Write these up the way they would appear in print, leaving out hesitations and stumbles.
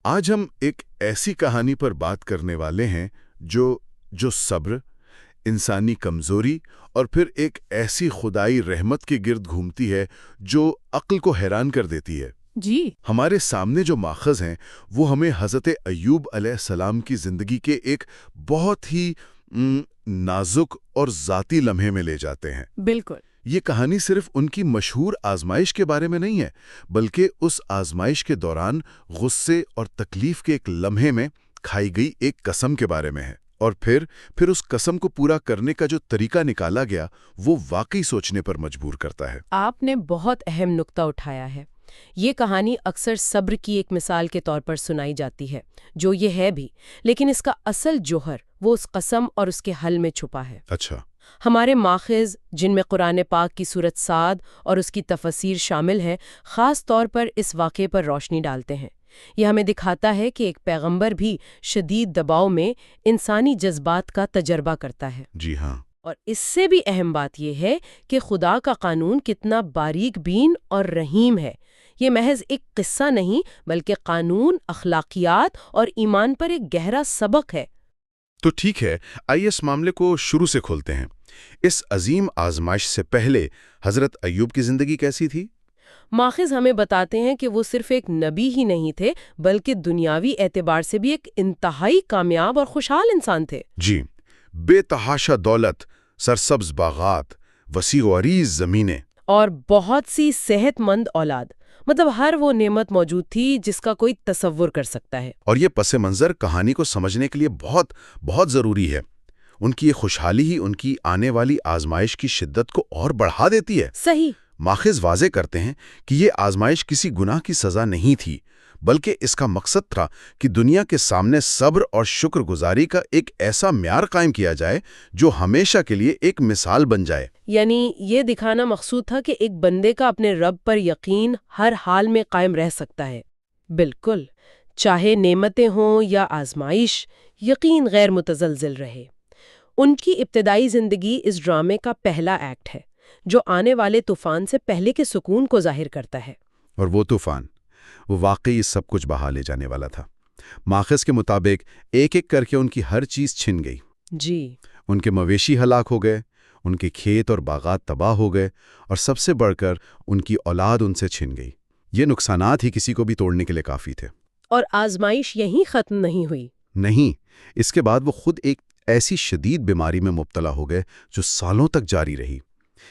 آج ہم ایک ایسی کہانی پر بات کرنے والے ہیں جو صبر، انسانی کمزوری اور پھر ایک ایسی خدائی رحمت کے گرد گھومتی ہے جو عقل کو حیران کر دیتی ہے۔ جی ہمارے سامنے جو ماخذ ہیں وہ ہمیں حضرت ایوب علیہ السلام کی زندگی کے ایک بہت ہی نازک اور ذاتی لمحے میں لے جاتے ہیں۔ بالکل۔ یہ کہانی صرف ان کی مشہور آزمائش کے بارے میں نہیں ہے، بلکہ اس آزمائش کے دوران غصے اور تکلیف کے ایک لمحے میں کھائی گئی ایک قسم کے بارے میں ہے، اور پھر اس قسم کو پورا کرنے کا جو طریقہ نکالا گیا وہ واقعی سوچنے پر مجبور کرتا ہے۔ آپ نے بہت اہم نقطہ اٹھایا ہے۔ یہ کہانی اکثر صبر کی ایک مثال کے طور پر سنائی جاتی ہے، جو یہ ہے بھی، لیکن اس کا اصل جوہر وہ اس قسم اور اس کے حل میں چھپا ہے۔ اچھا۔ ہمارے ماخذ، جن میں قرآن پاک کی سورت صاد اور اس کی تفسیر شامل ہے، خاص طور پر اس واقعے پر روشنی ڈالتے ہیں۔ یہ ہمیں دکھاتا ہے کہ ایک پیغمبر بھی شدید دباؤ میں انسانی جذبات کا تجربہ کرتا ہے۔ جی ہاں۔ اور اس سے بھی اہم بات یہ ہے کہ خدا کا قانون کتنا باریک بین اور رحیم ہے۔ یہ محض ایک قصہ نہیں، بلکہ قانون، اخلاقیات اور ایمان پر ایک گہرا سبق ہے۔ تو ٹھیک ہے، آئیے اس معاملے کو شروع سے کھولتے ہیں۔ اس عظیم آزمائش سے پہلے حضرت ایوب کی زندگی کیسی تھی؟ ماخذ ہمیں بتاتے ہیں کہ وہ صرف ایک نبی ہی نہیں تھے، بلکہ دنیاوی اعتبار سے بھی ایک انتہائی کامیاب اور خوشحال انسان تھے۔ جی، بے تحاشا دولت، سرسبز باغات، وسیع و عریض زمینیں، اور بہت سی صحت مند اولاد، مطلب ہر وہ نعمت موجود تھی جس کا کوئی تصور کر سکتا ہے۔ اور یہ پس منظر کہانی کو سمجھنے کے لیے بہت بہت ضروری ہے۔ ان کی یہ خوشحالی ہی ان کی آنے والی آزمائش کی شدت کو اور بڑھا دیتی ہے۔ صحیح۔ ماخذ واضح کرتے ہیں کہ یہ آزمائش کسی گناہ کی سزا نہیں تھی، بلکہ اس کا مقصد تھا کہ دنیا کے سامنے صبر اور شکر گزاری کا ایک ایسا معیار قائم کیا جائے جو ہمیشہ کے لیے ایک مثال بن جائے۔ یعنی یہ دکھانا مقصود تھا کہ ایک بندے کا اپنے رب پر یقین ہر حال میں قائم رہ سکتا ہے۔ بالکل، چاہے نعمتیں ہوں یا آزمائش، یقین غیر متزلزل رہے۔ ان کی ابتدائی زندگی اس ڈرامے کا پہلا ایکٹ ہے، جو آنے والے طوفان سے پہلے کے سکون کو ظاہر کرتا ہے۔ اور وہ طوفان، وہ واقعی سب کچھ بہا لے جانے والا تھا۔ ماخذ کے مطابق ایک ایک کر کے ان کی ہر چیز چھن گئی۔ جی۔ ان کے مویشی ہلاک ہو گئے، ان کے کھیت اور باغات تباہ ہو گئے، اور سب سے بڑھ کر ان کی اولاد ان سے چھن گئی۔ یہ نقصانات ہی کسی کو بھی توڑنے کے لیے کافی تھے۔ اور آزمائش یہیں ختم نہیں ہوئی۔ نہیں، اس کے بعد وہ خود ایک ایسی شدید بیماری میں مبتلا ہو گئے جو سالوں تک جاری رہی۔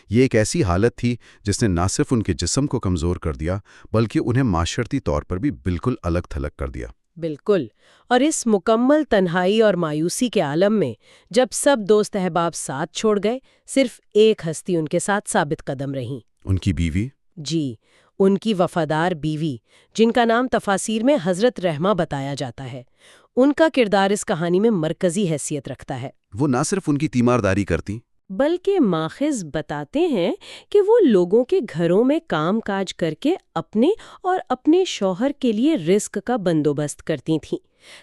یہ ایک ایسی حالت تھی جس نے نہ صرف ان کے جسم کو کمزور کر دیا، بلکہ انہیں معاشرتی طور پر بھی بالکل الگ تھلگ کر دیا۔ بالکل۔ اور اس مکمل تنہائی اور مایوسی کے عالم میں جب سب دوست احباب ساتھ چھوڑ گئے، صرف ایک ہستی ان کے ساتھ ثابت قدم رہیں۔ ان کی بیوی؟ جی، ان کی وفادار بیوی، جن کا نام تفاسیر میں حضرت رحمہ بتایا جاتا ہے۔ ان کا کردار اس کہانی میں مرکزی حیثیت رکھتا ہے۔ وہ نہ صرف ان کی تیمارداری کرتی، بلکہ ماخذ بتاتے ہیں کہ وہ لوگوں کے گھروں میں کام کاج کر کے اپنے اور اپنے شوہر کے لیے رزق کا بندوبست کرتی تھیں۔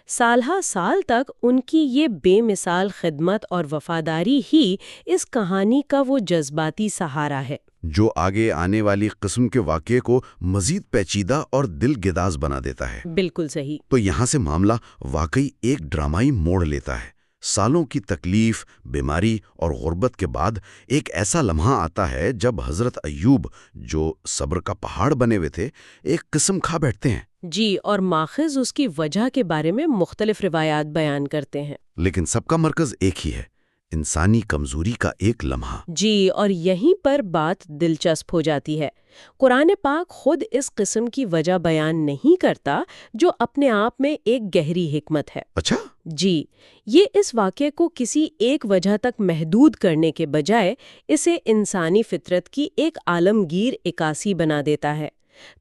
سالہ سال تک ان کی یہ بے مثال خدمت اور وفاداری ہی اس کہانی کا وہ جذباتی سہارا ہے جو آگے آنے والی قسم کے واقعے کو مزید پیچیدہ اور دل گداز بنا دیتا ہے۔ بالکل صحیح۔ تو یہاں سے معاملہ واقعی ایک ڈرامائی موڑ لیتا ہے۔ سالوں کی تکلیف، بیماری اور غربت کے بعد ایک ایسا لمحہ آتا ہے جب حضرت ایوب، جو صبر کا پہاڑ بنے ہوئے تھے، ایک قسم کھا بیٹھتے ہیں۔ جی، اور ماخذ اس کی وجہ کے بارے میں مختلف روایات بیان کرتے ہیں، لیکن سب کا مرکز ایک ہی ہے، انسانی کمزوری کا ایک لمحہ۔ جی، اور یہیں پر بات دلچسپ ہو جاتی ہے۔ قرآن پاک خود اس قسم کی وجہ بیان نہیں کرتا، جو اپنے آپ میں ایک گہری حکمت ہے۔ اچھا؟ جی، یہ اس واقعے کو کسی ایک وجہ تک محدود کرنے کے بجائے اسے انسانی فطرت کی ایک عالمگیر عکاسی بنا دیتا ہے۔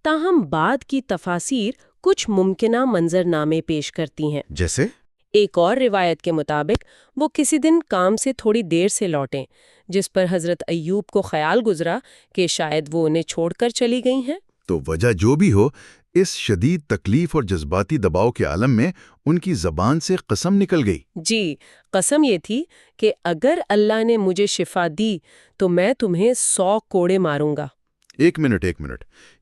تاہم بعد کی تفاسیر کچھ ممکنہ منظرنامے پیش کرتی ہیں۔ جیسے؟ ایک اور روایت کے مطابق وہ کسی دن کام سے تھوڑی دیر سے لوٹیں، جس پر حضرت ایوب کو خیال گزرا کہ شاید وہ انہیں چھوڑ کر چلی گئی ہیں۔ تو وجہ جو بھی ہو، اس شدید تکلیف اور جذباتی دباؤ کے عالم میں ان کی زبان سے قسم نکل گئی۔ جی، قسم یہ تھی کہ اگر اللہ نے مجھے شفا دی تو میں تمہیں 100 کوڑے ماروں گا۔ ایک منٹ،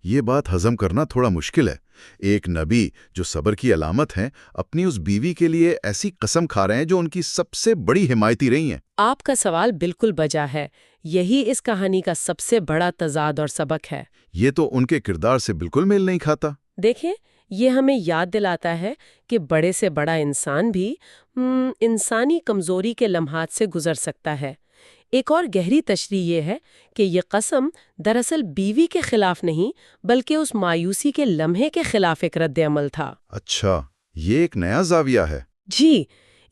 یہ بات ہضم کرنا تھوڑا مشکل ہے۔ ایک نبی جو صبر کی علامت ہیں اپنی اس بیوی کے لیے ایسی قسم کھا رہے ہیں جو ان کی سب سے بڑی حمایتی رہی ہیں۔ آپ کا سوال بالکل بجا ہے، یہی اس کہانی کا سب سے بڑا تضاد اور سبق ہے۔ یہ تو ان کے کردار سے بالکل میل نہیں کھاتا۔ دیکھیں، یہ ہمیں یاد دلاتا ہے کہ بڑے سے بڑا انسان بھی انسانی کمزوری کے لمحات سے گزر سکتا ہے۔ ایک اور گہری تشریح یہ ہے کہ یہ قسم دراصل بیوی کے خلاف نہیں بلکہ اس مایوسی کے لمحے کے خلاف ایک رد عمل تھا۔ اچھا، یہ ایک نیا زاویہ ہے۔ جی،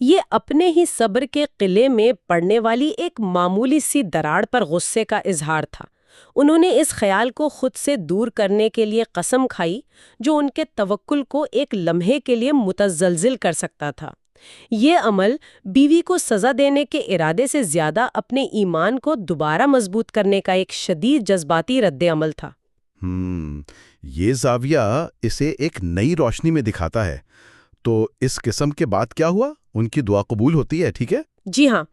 یہ اپنے ہی صبر کے قلعے میں پڑنے والی ایک معمولی سی دراڑ پر غصے کا اظہار تھا۔ انہوں نے اس خیال کو خود سے دور کرنے کے لیے قسم کھائی جو ان کے توکل کو ایک لمحے کے لیے متزلزل کر سکتا تھا۔ یہ عمل بیوی کو سزا دینے کے ارادے سے زیادہ اپنے ایمان کو دوبارہ مضبوط کرنے کا ایک شدید جذباتی رد عمل تھا۔ یہ زاویہ اسے ایک نئی روشنی میں دکھاتا ہے۔ تو اس قسم کے بعد کیا ہوا؟ ان کی دعا قبول ہوتی ہے، ٹھیک ہے؟ جی ہاں،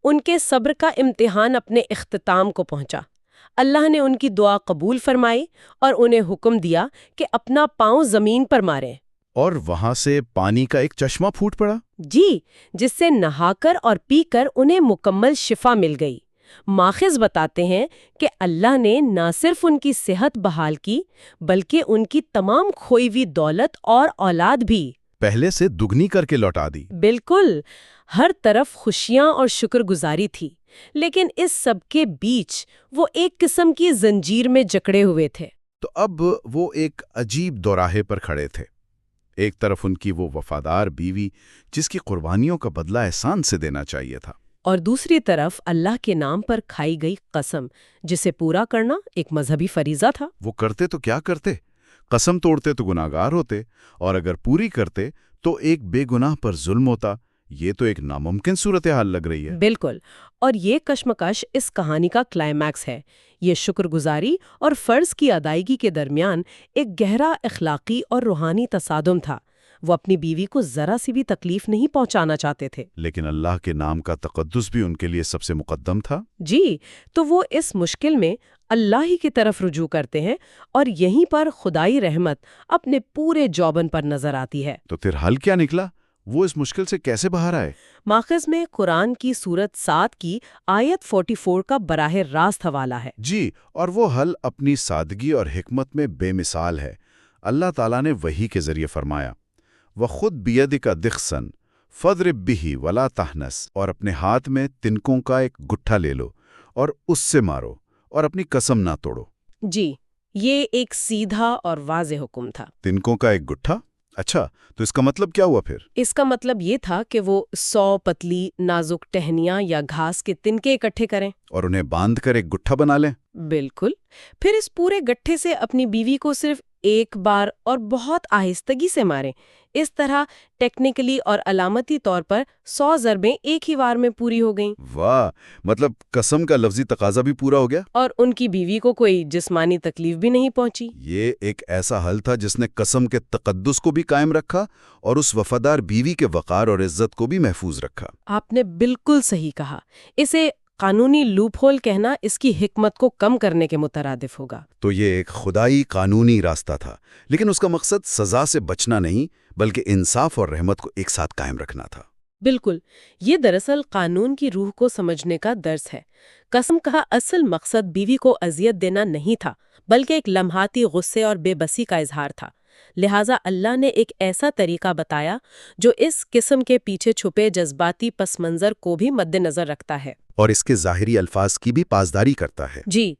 ان کے صبر کا امتحان اپنے اختتام کو پہنچا۔ اللہ نے ان کی دعا قبول فرمائی اور انہیں حکم دیا کہ اپنا پاؤں زمین پر ماریں۔ اور وہاں سے پانی کا ایک چشمہ پھوٹ پڑا۔ جی، جس سے نہا کر اور پی کر انہیں مکمل شفا مل گئی۔ ماخذ بتاتے ہیں کہ اللہ نے نہ صرف ان کی صحت بحال کی بلکہ ان کی تمام کھوئی ہوئی دولت اور اولاد بھی پہلے سے دگنی کر کے لوٹا دی۔ بالکل، ہر طرف خوشیاں اور شکر گزاری تھی، لیکن اس سب کے بیچ وہ ایک قسم کی زنجیر میں جکڑے ہوئے تھے۔ تو اب وہ ایک عجیب دوراہے پر کھڑے تھے۔ ایک طرف ان کی وہ وفادار بیوی جس کی قربانیوں کا بدلہ احسان سے دینا چاہیے تھا، اور دوسری طرف اللہ کے نام پر کھائی گئی قسم جسے پورا کرنا ایک مذہبی فریضہ تھا۔ وہ کرتے تو کیا کرتے؟ قسم توڑتے تو گناہگار ہوتے، اور اگر پوری کرتے تو ایک بے گناہ پر ظلم ہوتا۔ یہ تو ایک ناممکن صورتحال لگ رہی ہے۔ بالکل، اور یہ کشمکش اس کہانی کا کلائمیکس ہے۔ یہ شکر گزاری اور فرض کی ادائیگی کے درمیان ایک گہرا اخلاقی اور روحانی تصادم تھا۔ وہ اپنی بیوی کو ذرا سی بھی تکلیف نہیں پہنچانا چاہتے تھے، لیکن اللہ کے نام کا تقدس بھی ان کے لیے سب سے مقدم تھا۔ جی، تو وہ اس مشکل میں اللہ ہی کی طرف رجوع کرتے ہیں، اور یہیں پر خدائی رحمت اپنے پورے جوبن پر نظر آتی ہے۔ تو پھر حل کیا نکلا؟ وہ اس مشکل سے کیسے باہر آئے؟ ماخذ میں قرآن کی سورت 7 کی آیت 44 کا براہ راست حوالہ ہے۔ جی، اور وہ حل اپنی سادگی اور حکمت میں بے مثال ہے۔ اللہ تعالیٰ نے وحی کے ذریعے فرمایا، وَخُذْ بِيَدِكَ ضِغْثًا فَاضْرِب بِهِ وَلَا تَحْنَثْ، اور اپنے ہاتھ میں تنکوں کا ایک گٹھا لے لو اور اس سے مارو اور اپنی قسم نہ توڑو۔ جی، یہ ایک سیدھا اور واضح حکم تھا۔ تنکوں کا ایک گٹھا؟ اچھا، تو اس کا مطلب کیا ہوا پھر؟ اس کا مطلب یہ تھا کہ وہ 100 پتلی نازک ٹہنیاں یا گھاس کے تنکے اکٹھے کریں اور انہیں باندھ کر ایک گٹھا بنا لیں۔ بالکل، پھر اس پورے گٹھے سے اپنی بیوی کو صرف ایک بار اور بہت آہستگی سے ماریں۔ اس طرح ٹیکنیکلی اور علامتی طور پر 100 ضربیں ایک ہی وار میں پوری ہو گئیں۔ واہ، مطلب قسم کا لفظی تقاضا بھی پورا ہو گیا، اور ان کی بیوی کو کوئی جسمانی تکلیف بھی نہیں پہنچی۔ یہ ایک ایسا حل تھا جس نے قسم کے تقدس کو بھی قائم رکھا اور اس وفادار بیوی کے وقار اور عزت کو بھی محفوظ رکھا۔ آپ نے بالکل صحیح کہا۔ اسے قانونی لوپ ہول کہنا اس کی حکمت کو کم کرنے کے مترادف ہوگا۔ تو یہ ایک خدائی قانونی راستہ تھا، لیکن اس کا مقصد سزا سے بچنا نہیں بلکہ انصاف اور رحمت کو ایک ساتھ قائم رکھنا تھا۔ بالکل، یہ دراصل قانون کی روح کو سمجھنے کا درس ہے۔ قسم کا اصل مقصد بیوی کو اذیت دینا نہیں تھا بلکہ ایک لمحاتی غصے اور بے بسی کا اظہار تھا۔ لہٰذا اللہ نے ایک ایسا طریقہ بتایا جو اس قسم کے پیچھے چھپے جذباتی پس منظر کو بھی مد نظر رکھتا ہے اور اس کے ظاہری الفاظ کی بھی پاسداری کرتا ہے۔ جی،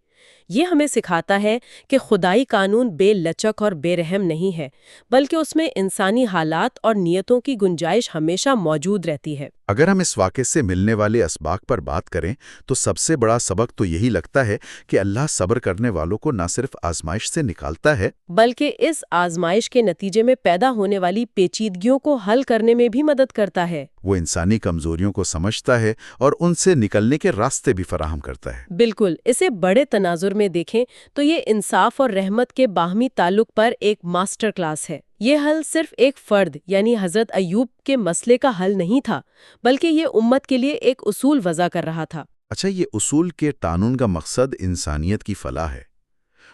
یہ ہمیں سکھاتا ہے کہ خدائی قانون بے لچک اور بے رحم نہیں ہے بلکہ اس میں انسانی حالات اور نیتوں کی گنجائش ہمیشہ موجود رہتی ہے۔ اگر ہم اس واقعے سے ملنے والے اسباق پر بات کریں تو سب سے بڑا سبق تو یہی لگتا ہے کہ اللہ صبر کرنے والوں کو نہ صرف آزمائش سے نکالتا ہے بلکہ اس آزمائش کے نتیجے میں پیدا ہونے والی پیچیدگیوں کو حل کرنے میں بھی مدد کرتا ہے۔ وہ انسانی کمزوریوں کو سمجھتا ہے اور ان سے نکلنے کے راستے بھی فراہم کرتا ہے۔ بالکل، اسے بڑے تناظر میں دیکھیں تو یہ انصاف اور رحمت کے باہمی تعلق پر ایک ماسٹر کلاس ہے۔ یہ حل صرف ایک فرد یعنی حضرت ایوب کے مسئلے کا حل نہیں تھا بلکہ یہ امت کے لیے ایک اصول وضع کر رہا تھا۔ اچھا، یہ اصول کے قانون کا مقصد انسانیت کی فلاح ہے،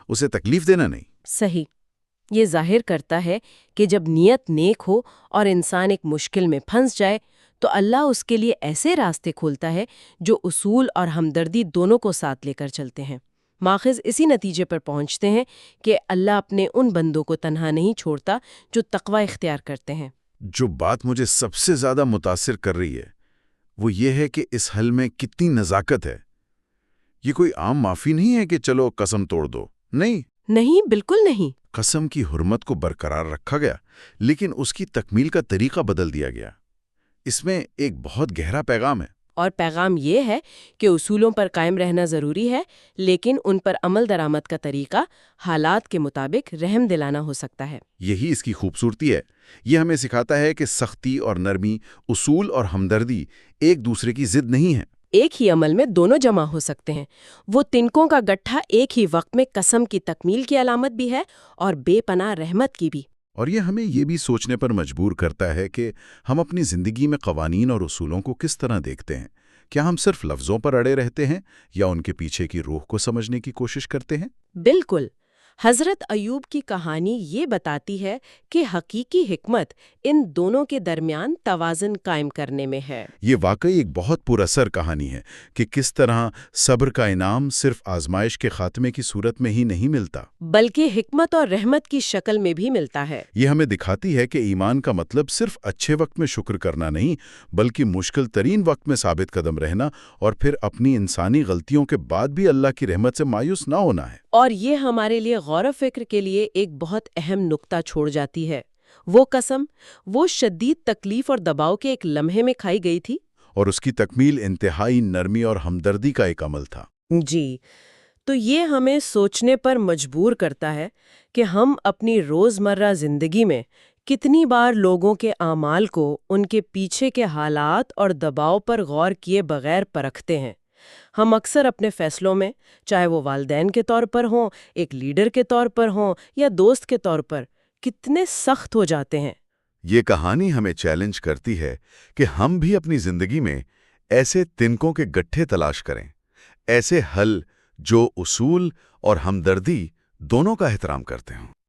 اسے تکلیف دینا نہیں۔ صحیح، یہ ظاہر کرتا ہے کہ جب نیت نیک ہو اور انسان ایک مشکل میں پھنس جائے تو اللہ اس کے لیے ایسے راستے کھولتا ہے جو اصول اور ہمدردی دونوں کو ساتھ لے کر چلتے ہیں۔ ماخذ اسی نتیجے پر پہنچتے ہیں کہ اللہ اپنے ان بندوں کو تنہا نہیں چھوڑتا جو تقوی اختیار کرتے ہیں۔ جو بات مجھے سب سے زیادہ متاثر کر رہی ہے وہ یہ ہے کہ اس حل میں کتنی نزاکت ہے۔ یہ کوئی عام معافی نہیں ہے کہ چلو قسم توڑ دو، نہیں، بالکل نہیں۔ قسم کی حرمت کو برقرار رکھا گیا لیکن اس کی تکمیل کا طریقہ بدل دیا گیا۔ اس میں ایک بہت گہرا پیغام ہے۔ اور پیغام یہ ہے کہ اصولوں پر قائم رہنا ضروری ہے، لیکن ان پر عمل درآمد کا طریقہ حالات کے مطابق رحم دلانا ہو سکتا ہے۔ یہی اس کی خوبصورتی ہے۔ یہ ہمیں سکھاتا ہے کہ سختی اور نرمی، اصول اور ہمدردی ایک دوسرے کی ضد نہیں ہیں۔ ایک ہی عمل میں دونوں جمع ہو سکتے ہیں۔ وہ تنکوں کا گٹھا ایک ہی وقت میں قسم کی تکمیل کی علامت بھی ہے اور بے پناہ رحمت کی بھی۔ اور یہ ہمیں یہ بھی سوچنے پر مجبور کرتا ہے کہ ہم اپنی زندگی میں قوانین اور اصولوں کو کس طرح دیکھتے ہیں۔ کیا ہم صرف لفظوں پر اڑے رہتے ہیں یا ان کے پیچھے کی روح کو سمجھنے کی کوشش کرتے ہیں؟ بالکل۔ حضرت ایوب کی کہانی یہ بتاتی ہے کہ حقیقی حکمت ان دونوں کے درمیان توازن قائم کرنے میں ہے۔ یہ واقعی ایک بہت پر اثر کہانی ہے کہ کس طرح صبر کا انعام صرف آزمائش کے خاتمے کی صورت میں ہی نہیں ملتا، بلکہ حکمت اور رحمت کی شکل میں بھی ملتا ہے۔ یہ ہمیں دکھاتی ہے کہ ایمان کا مطلب صرف اچھے وقت میں شکر کرنا نہیں، بلکہ مشکل ترین وقت میں ثابت قدم رہنا اور پھر اپنی انسانی غلطیوں کے بعد بھی اللہ کی رحمت سے مایوس نہ ہونا ہے۔ اور یہ ہمارے لیے غور و فکر کے لیے ایک بہت اہم نقطہ چھوڑ جاتی ہے۔ وہ قسم، وہ شدید تکلیف اور دباؤ کے ایک لمحے میں کھائی گئی تھی، اور اس کی تکمیل انتہائی نرمی اور ہمدردی کا ایک عمل تھا۔ جی۔ تو یہ ہمیں سوچنے پر مجبور کرتا ہے کہ ہم اپنی روزمرہ زندگی میں کتنی بار لوگوں کے اعمال کو ان کے پیچھے کے حالات اور دباؤ پر غور کیے بغیر پرکھتے ہیں۔ ہم اکثر اپنے فیصلوں میں، چاہے وہ والدین کے طور پر ہوں، ایک لیڈر کے طور پر ہوں یا دوست کے طور پر، کتنے سخت ہو جاتے ہیں۔ یہ کہانی ہمیں چیلنج کرتی ہے کہ ہم بھی اپنی زندگی میں ایسے تنکوں کے گٹھے تلاش کریں، ایسے حل جو اصول اور ہمدردی دونوں کا احترام کرتے ہوں۔